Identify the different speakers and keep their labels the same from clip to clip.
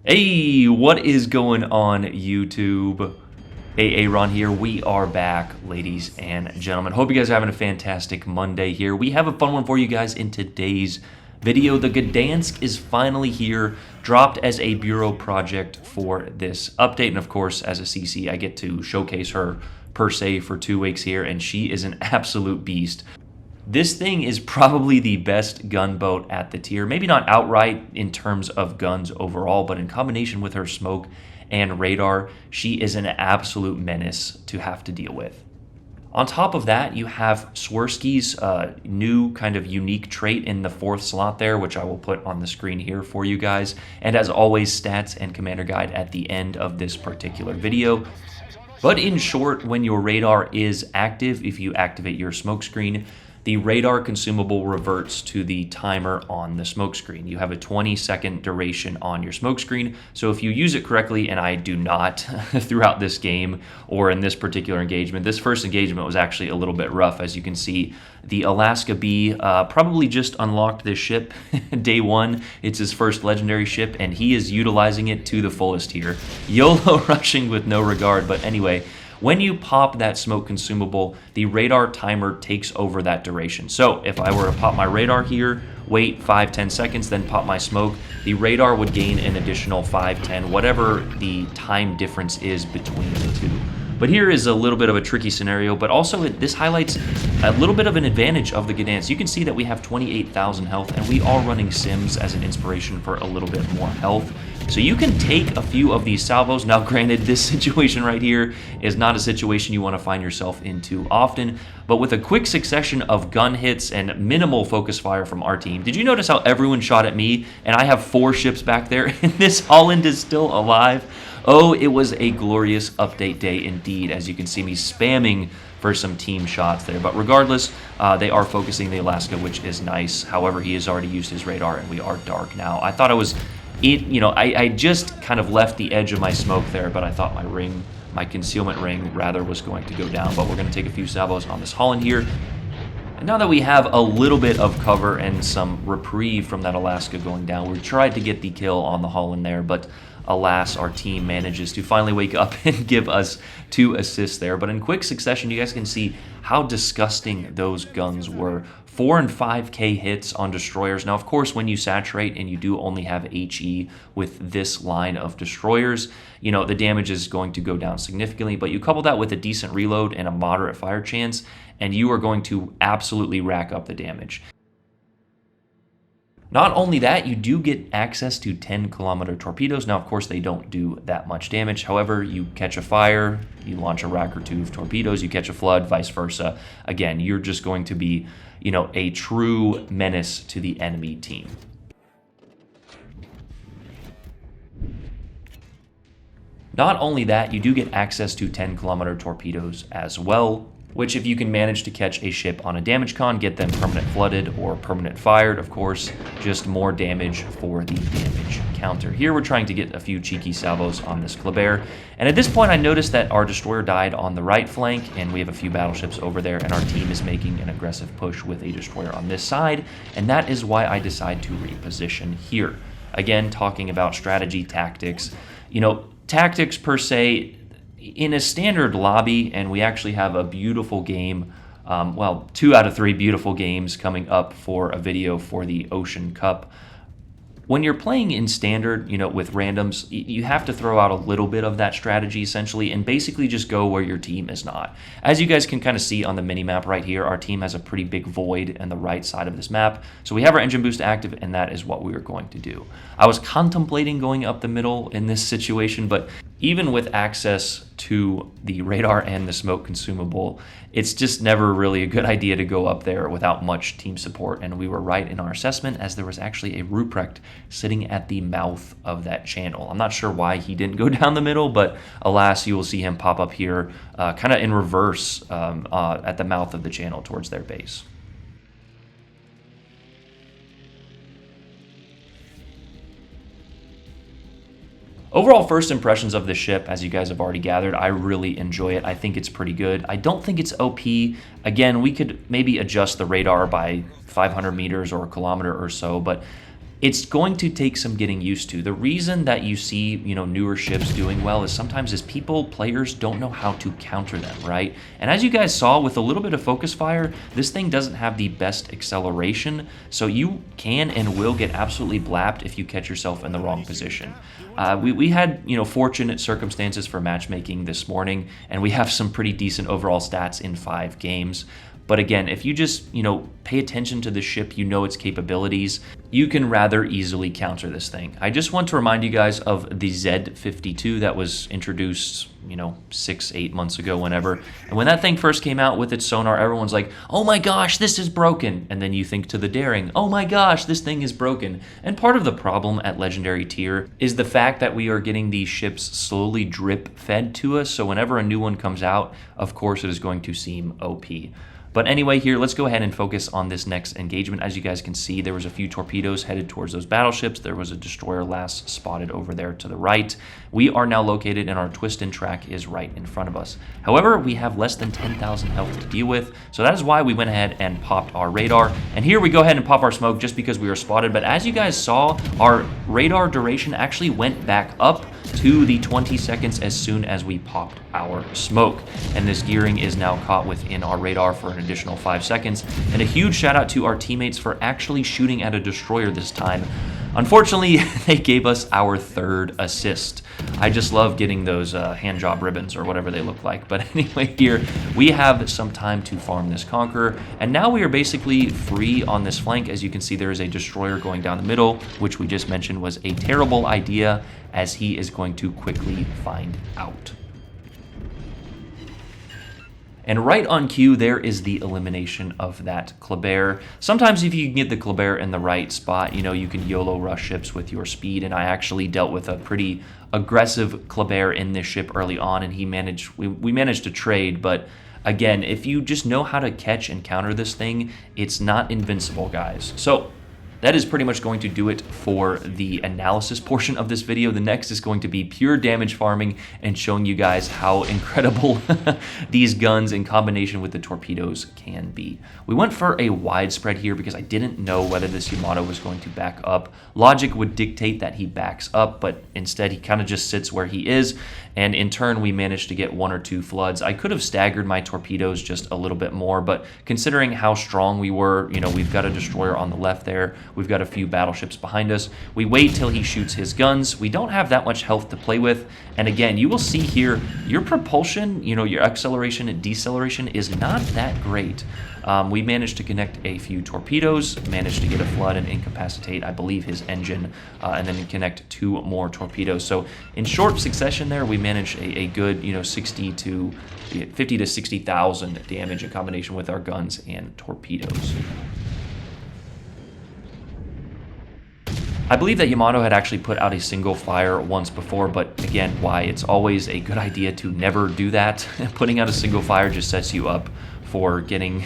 Speaker 1: Hey, what is going on, YouTube? Aaron here. We are back, ladies and gentlemen. Hope you guys are having a fantastic Monday here. We have a fun one for you guys in today's video. The Gdańsk is finally here, dropped as a bureau project for this update. And of course, as a CC, I get to showcase her per se for 2 weeks here, and she is an absolute beast. This thing is probably the best gunboat at the tier. Maybe not outright in terms of guns overall, but in combination with her smoke and radar, she is an absolute menace to have to deal with. On top of that, you have Swirsky's new kind of unique trait in the 4th slot there, which I will put on the screen here for you guys. And as always, stats and commander guide at the end of this particular video. But in short, when your radar is active, if you activate your smoke screen, the radar consumable reverts to the timer on the smoke screen. You have a 20-second duration on your smoke screen, so if you use it correctly, and I do not throughout this game or in this particular engagement, this first engagement was actually a little bit rough. As you can see, the Alaska B probably just unlocked this ship day 1. It's his first legendary ship, and he is utilizing it to the fullest here. YOLO rushing with no regard, but anyway, when you pop that smoke consumable, the radar timer takes over that duration. So if I were to pop my radar here, wait 5-10 seconds, then pop my smoke, the radar would gain an additional 5-10, whatever the time difference is between the two. But here is a little bit of a tricky scenario, but also this highlights a little bit of an advantage of the Gdańsk. You can see that we have 28,000 health, and we are running Sims as an inspiration for a little bit more health. So you can take a few of these salvos. Now, granted, this situation right here is not a situation you want to find yourself into often, but with a quick succession of gun hits and minimal focus fire from our team. Did you notice how everyone shot at me, and I have 4 ships back there, and this Holland is still alive? Oh, it was a glorious update day indeed, as you can see me spamming for some team shots there. But regardless, they are focusing the Alaska, which is nice. However, he has already used his radar, and we are dark now. I thought I just kind of left the edge of my smoke there, but I thought my concealment ring rather was going to go down. But we're going to take a few salvos on this Holland here. And now that we have a little bit of cover and some reprieve from that Alaska going down, we tried to get the kill on the Holland there, but alas, our team manages to finally wake up and give us 2 assists there. But in quick succession, you guys can see how disgusting those guns were. 4 and 5K hits on destroyers. Now, of course, when you saturate and you do only have HE with this line of destroyers, the damage is going to go down significantly. But you couple that with a decent reload and a moderate fire chance, and you are going to absolutely rack up the damage. Not only that, you do get access to 10-kilometer torpedoes. Now, of course, they don't do that much damage. However, you catch a fire, you launch a rack or 2 of torpedoes, you catch a flood, vice versa. Again, you're just going to be, a true menace to the enemy team. Not only that, you do get access to 10-kilometer torpedoes as well, which if you can manage to catch a ship on a damage con, get them permanent flooded or permanent fired, of course, just more damage for the damage counter. Here we're trying to get a few cheeky salvos on this Kleber, and at this point I noticed that our destroyer died on the right flank, and we have a few battleships over there, and our team is making an aggressive push with a destroyer on this side, and that is why I decide to reposition here. Again, talking about strategy, tactics, tactics per se, in a standard lobby, and we actually have a beautiful game, 2 out of 3 beautiful games coming up for a video for the Ocean Cup. When you're playing in standard, with randoms, you have to throw out a little bit of that strategy essentially and basically just go where your team is not. As you guys can kind of see on the mini map right here, our team has a pretty big void on the right side of this map. So we have our engine boost active, and that is what we are going to do. I was contemplating going up the middle in this situation, but even with access to the radar and the smoke consumable, it's just never really a good idea to go up there without much team support. And we were right in our assessment, as there was actually a Ruprecht sitting at the mouth of that channel. I'm not sure why he didn't go down the middle, but alas, you will see him pop up here kind of in reverse at the mouth of the channel towards their base. Overall first impressions of this ship, as you guys have already gathered, I really enjoy it. I think it's pretty good. I don't think it's OP. Again, we could maybe adjust the radar by 500 meters or a kilometer or so, but It's going to take some getting used to. The reason that you see, newer ships doing well is sometimes players don't know how to counter them, right? And as you guys saw, with a little bit of focus fire, this thing doesn't have the best acceleration, so you can and will get absolutely blapped if you catch yourself in the wrong position. We had, fortunate circumstances for matchmaking this morning, and we have some pretty decent overall stats in 5 games. But again, if you just, pay attention to the ship, its capabilities, you can rather easily counter this thing. I just want to remind you guys of the Z52 that was introduced, 6-8 months ago, whenever. And when that thing first came out with its sonar, everyone's like, oh my gosh, this is broken. And then you think to the Daring, oh my gosh, this thing is broken. And part of the problem at Legendary tier is the fact that we are getting these ships slowly drip fed to us. So whenever a new one comes out, of course it is going to seem OP. But anyway, here, let's go ahead and focus on this next engagement. As you guys can see, there was a few torpedoes headed towards those battleships. There was a destroyer last spotted over there to the right. We are now located, and our twist and track is right in front of us. However, we have less than 10,000 health to deal with, so that is why we went ahead and popped our radar. And here we go ahead and pop our smoke just because we were spotted. But as you guys saw, our radar duration actually went back up to the 20 seconds as soon as we popped our smoke. And this gearing is now caught within our radar for an additional 5 seconds. And a huge shout out to our teammates for actually shooting at a destroyer this time. Unfortunately, they gave us our 3rd assist. I just love getting those hand job ribbons or whatever they look like. But anyway, here we have some time to farm this Conqueror. And now we are basically free on this flank. As you can see, there is a destroyer going down the middle, which we just mentioned was a terrible idea, as he is going to quickly find out. And right on cue, there is the elimination of that Kleber. Sometimes if you can get the Kleber in the right spot, you can YOLO rush ships with your speed. And I actually dealt with a pretty aggressive Kleber in this ship early on, and we managed to trade. But again, if you just know how to catch and counter this thing, it's not invincible, guys. So that is pretty much going to do it for the analysis portion of this video. The next is going to be pure damage farming and showing you guys how incredible these guns in combination with the torpedoes can be. We went for a widespread here because I didn't know whether this Yamato was going to back up. Logic would dictate that he backs up, but instead he kind of just sits where he is. And in turn, we managed to get 1 or 2 floods. I could have staggered my torpedoes just a little bit more, but considering how strong we were, we've got a destroyer on the left there. We've got a few battleships behind us. We wait till he shoots his guns. We don't have that much health to play with. And again, you will see here, your propulsion, your acceleration and deceleration is not that great. We managed to connect a few torpedoes, managed to get a flood and incapacitate, I believe, his engine, and then connect 2 more torpedoes. So in short succession there, we managed a good, 50 to 60,000 damage in combination with our guns and torpedoes. I believe that Yamato had actually put out a single fire once before, but again, why it's always a good idea to never do that. Putting out a single fire just sets you up for getting,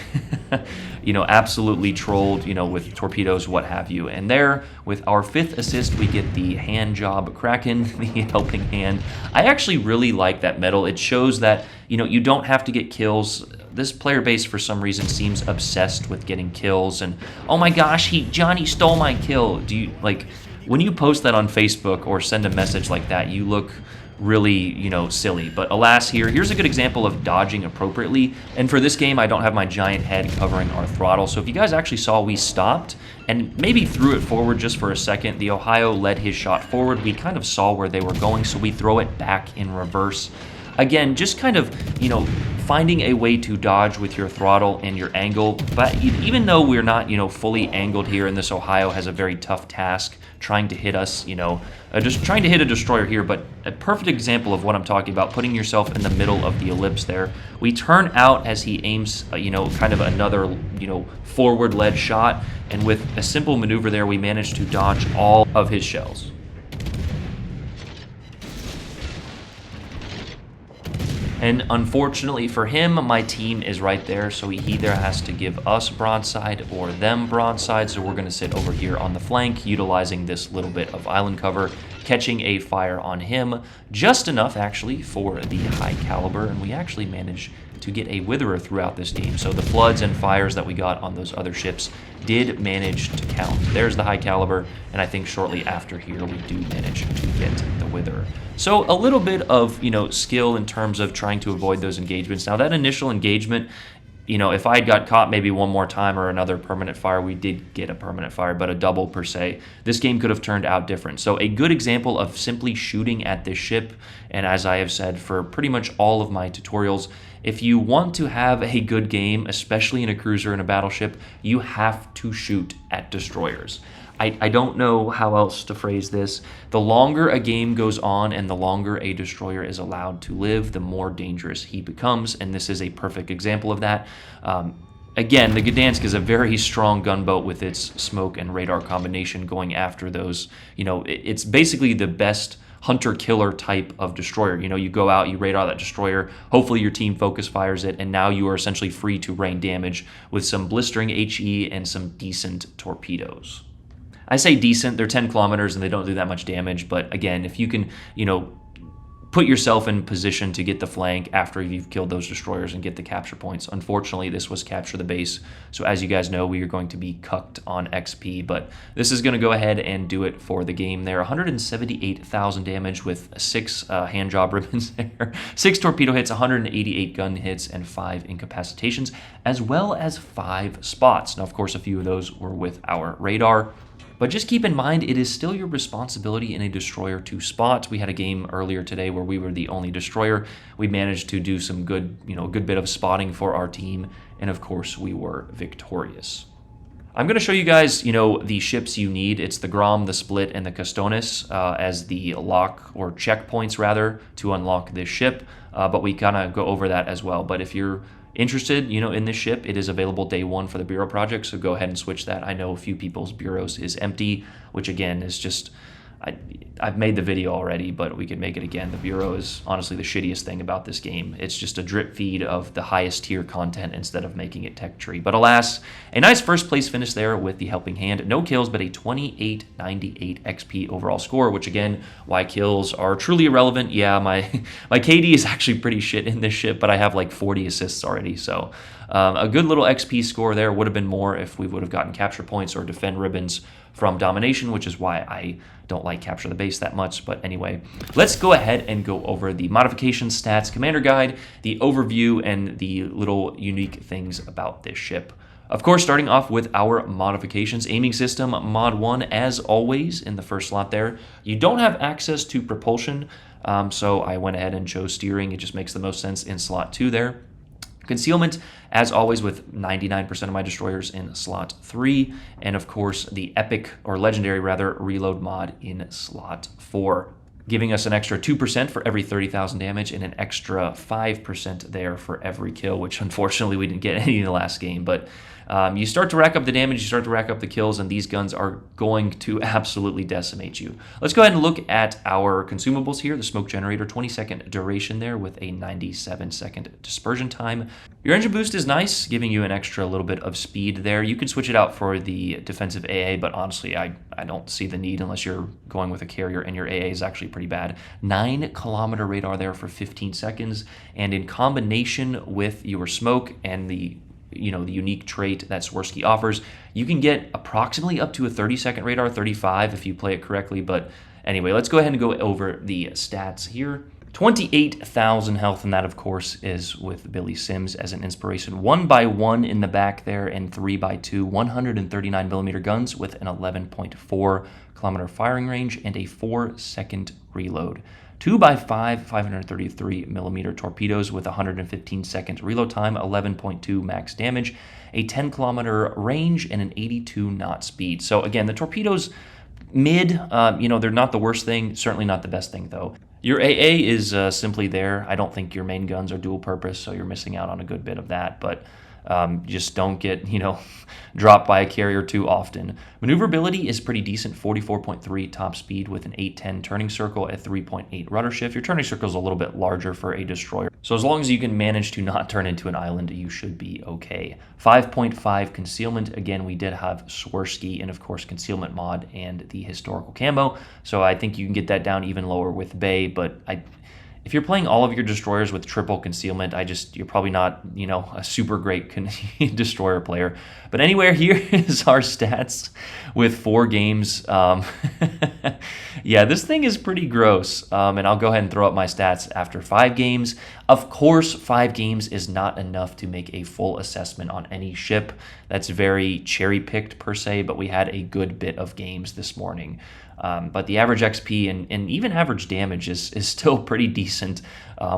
Speaker 1: absolutely trolled, with torpedoes, what have you. And there, with our 5th assist, we get the hand job Kraken, the helping hand. I actually really like that medal. It shows that, you don't have to get kills. This player base, for some reason, seems obsessed with getting kills. And, oh my gosh, Johnny stole my kill. Do you, when you post that on Facebook or send a message like that, you look really, silly. But alas, here's a good example of dodging appropriately. And for this game, I don't have my giant head covering our throttle. So if you guys actually saw, we stopped and maybe threw it forward just for a second. The Ohio led his shot forward. We kind of saw where they were going, so we throw it back in reverse. Again, just kind of, finding a way to dodge with your throttle and your angle. But even though we're not, fully angled here, and this Ohio has a very tough task trying to hit us, just trying to hit a destroyer here, but a perfect example of what I'm talking about, putting yourself in the middle of the ellipse there. We turn out as he aims, kind of another, forward-led shot, and with a simple maneuver there, we managed to dodge all of his shells. And unfortunately for him, my team is right there, so he either has to give us broadside or them broadside, so we're going to sit over here on the flank, utilizing this little bit of island cover, catching a fire on him, just enough actually for the high caliber, and we actually managed to get a witherer throughout this game. So the floods and fires that we got on those other ships did manage to count. There's the high caliber, and I think shortly after here we do manage to get the witherer. So a little bit of, skill in terms of trying to avoid those engagements. Now that initial engagement, if I had got caught maybe one more time or another permanent fire, we did get a permanent fire, but a double per se, this game could have turned out different. So a good example of simply shooting at this ship, and as I have said for pretty much all of my tutorials, if you want to have a good game, especially in a cruiser and a battleship, you have to shoot at destroyers. I don't know how else to phrase this. The longer a game goes on and the longer a destroyer is allowed to live, the more dangerous he becomes, and this is a perfect example of that. Again, the Gdańsk is a very strong gunboat with its smoke and radar combination going after those. It's basically the best hunter-killer type of destroyer. You go out, you radar that destroyer, hopefully your team focus fires it, and now you are essentially free to rain damage with some blistering HE and some decent torpedoes. I say decent, they're 10 kilometers and they don't do that much damage, but again, if you can, put yourself in position to get the flank after you've killed those destroyers and get the capture points. Unfortunately, this was capture the base, so as you guys know, we are going to be cucked on XP, but this is going to go ahead and do it for the game there. 178,000 damage with 6 hand job ribbons there, 6 torpedo hits, 188 gun hits, and 5 incapacitations, as well as 5 spots. Now, of course, a few of those were with our radar. But just keep in mind, it is still your responsibility in a destroyer to spot. We had a game earlier today where we were the only destroyer. We managed to do some good, a good bit of spotting for our team. And of course, we were victorious. I'm going to show you guys, the ships you need. It's the Grom, the Split, and the Katsonis as the lock or checkpoints, rather, to unlock this ship. But we kind of go over that as well. But if you're interested, in this ship, it is available day 1 for the Bureau project, so go ahead and switch that. I know a few people's bureaus is empty, which again is just, I've made the video already, but we could make it again. The Bureau is honestly the shittiest thing about this game. It's just a drip feed of the highest tier content instead of making it tech tree. But alas, a nice first place finish there with the Helping Hand. No kills, but a 2898 XP overall score, which again, why kills are truly irrelevant. Yeah, my KD is actually pretty shit in this ship, but I have like 40 assists already, so a good little XP score there. Would have been more if we would have gotten capture points or defend ribbons from domination, which is why I don't like capture the base that much. But anyway, let's go ahead and go over the modification stats, commander guide, the overview, and the little unique things about this ship. Of course, starting off with our modifications, aiming system, mod 1, as always, in the first slot there. You don't have access to propulsion, so I went ahead and chose steering. It just makes the most sense in slot 2 there. Concealment, as always, with 99% of my destroyers in slot 3, and of course the epic, or legendary rather, reload mod in slot 4, giving us an extra 2% for every 30,000 damage and an extra 5% there for every kill, which unfortunately we didn't get any in the last game. But you start to rack up the damage, you start to rack up the kills, and these guns are going to absolutely decimate you. Let's go ahead and look at our consumables here. The smoke generator, 20-second duration there with a 97-second dispersion time. Your engine boost is nice, giving you an extra little bit of speed there. You can switch it out for the defensive AA, but honestly, I don't see the need unless you're going with a carrier and your AA is actually pretty bad. 9-kilometer radar there for 15 seconds, and in combination with your smoke and the unique trait that Swirsky offers, you can get approximately up to a 30-second radar, 35 if you play it correctly. But anyway, let's go ahead and go over the stats here. 28,000 health, and that of course is with Billy Sims as an inspiration. 1x1 in the back there, and 3x2, 139mm guns with an 11.4 kilometer firing range and a 4-second reload. 2x5, 533mm torpedoes with 115-second reload time, 11.2 max damage, a 10-kilometer range, and an 82 knot speed. So again, the torpedoes mid, they're not the worst thing, certainly not the best thing though. Your AA is simply there. I don't think your main guns are dual purpose, so you're missing out on a good bit of that, but just don't get, dropped by a carrier too often. Maneuverability is pretty decent, 44.3 top speed with an 810 turning circle at 3.8 rudder shift. Your turning circle is a little bit larger for a destroyer, so as long as you can manage to not turn into an island, you should be okay. 5.5 concealment. Again, we did have Swirsky and of course concealment mod and the historical camo, so I think you can get that down even lower with Bay, but if you're playing all of your destroyers with triple concealment, you're probably not, a super great destroyer player. But anyway, here is our stats with 4 games. Yeah, this thing is pretty gross. And I'll go ahead and throw up my stats after 5 games. Of course, 5 games is not enough to make a full assessment on any ship. That's very cherry-picked per se, but we had a good bit of games this morning. But the average XP and even average damage is still pretty decent,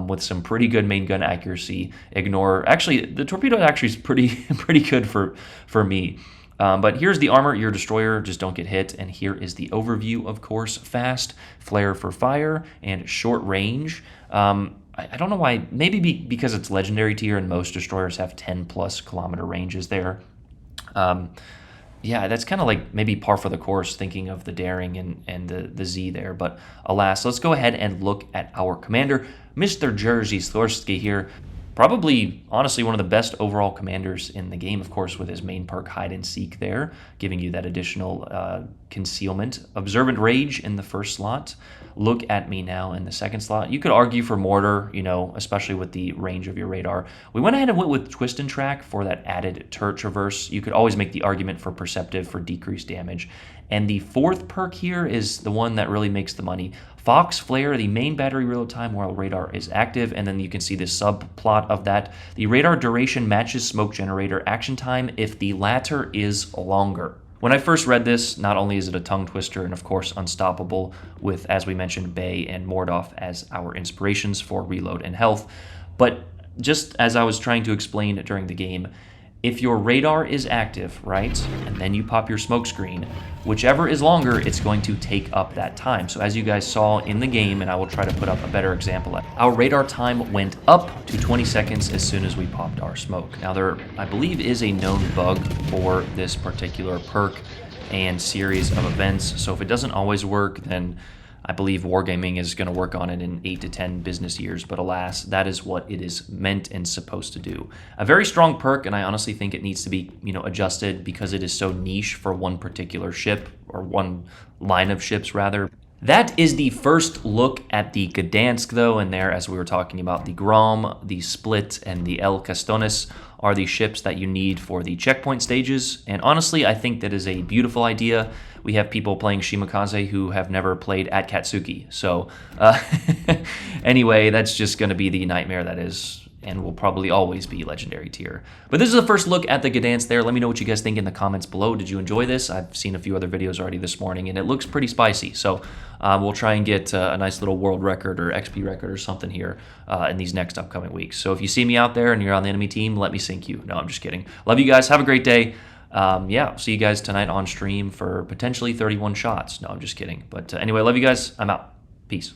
Speaker 1: with some pretty good main gun accuracy. Actually, the torpedo actually is pretty good for me. But here's the armor. Your destroyer, just don't get hit. And here is the overview, of course. Fast, flare for fire, and short range. I don't know why. Maybe because it's legendary tier and most destroyers have 10+ kilometer ranges there. Yeah, that's kind of like maybe par for the course, thinking of the daring and the Z there. But alas, let's go ahead and look at our commander, Mr. Jerzy Stworski here. Probably, honestly, one of the best overall commanders in the game, of course, with his main perk, Hide and Seek there, giving you that additional concealment. Observant Rage in the first slot. Look at me now in the second slot. You could argue for Mortar, especially with the range of your radar. We went ahead and went with Twist and Track for that added turret traverse. You could always make the argument for Perceptive for decreased damage. And the 4th perk here is the one that really makes the money. Fox Flare, the main battery reload time while radar is active, and then you can see the subplot of that. The radar duration matches smoke generator action time if the latter is longer. When I first read this, not only is it a tongue twister and of course unstoppable with, as we mentioned, Bay and Mordov as our inspirations for reload and health, but just as I was trying to explain during the game, if your radar is active, right, and then you pop your smoke screen, whichever is longer, it's going to take up that time. So as you guys saw in the game, and I will try to put up a better example, our radar time went up to 20 seconds as soon as we popped our smoke. Now there, I believe, is a known bug for this particular perk and series of events. So if it doesn't always work, then I believe Wargaming is going to work on it in 8 to 10 business years, but alas, that is what it is meant and supposed to do. A very strong perk, and I honestly think it needs to be, adjusted because it is so niche for one particular ship, or one line of ships rather. That is the first look at the Gdańsk though, and there, as we were talking about, the Grom, the Split, and the El Katsonis are the ships that you need for the checkpoint stages, and honestly, I think that is a beautiful idea. We have people playing Shimakaze who have never played at Katsuki, so anyway, that's just going to be the nightmare that is, and will probably always be legendary tier. But this is the first look at the Gdańsk there. Let me know what you guys think in the comments below. Did you enjoy this? I've seen a few other videos already this morning, and it looks pretty spicy. So we'll try and get a nice little world record or XP record or something here in these next upcoming weeks. So if you see me out there and you're on the enemy team, let me sink you. No, I'm just kidding. Love you guys. Have a great day. Yeah, see you guys tonight on stream for potentially 31 shots. No, I'm just kidding. But anyway, love you guys. I'm out. Peace.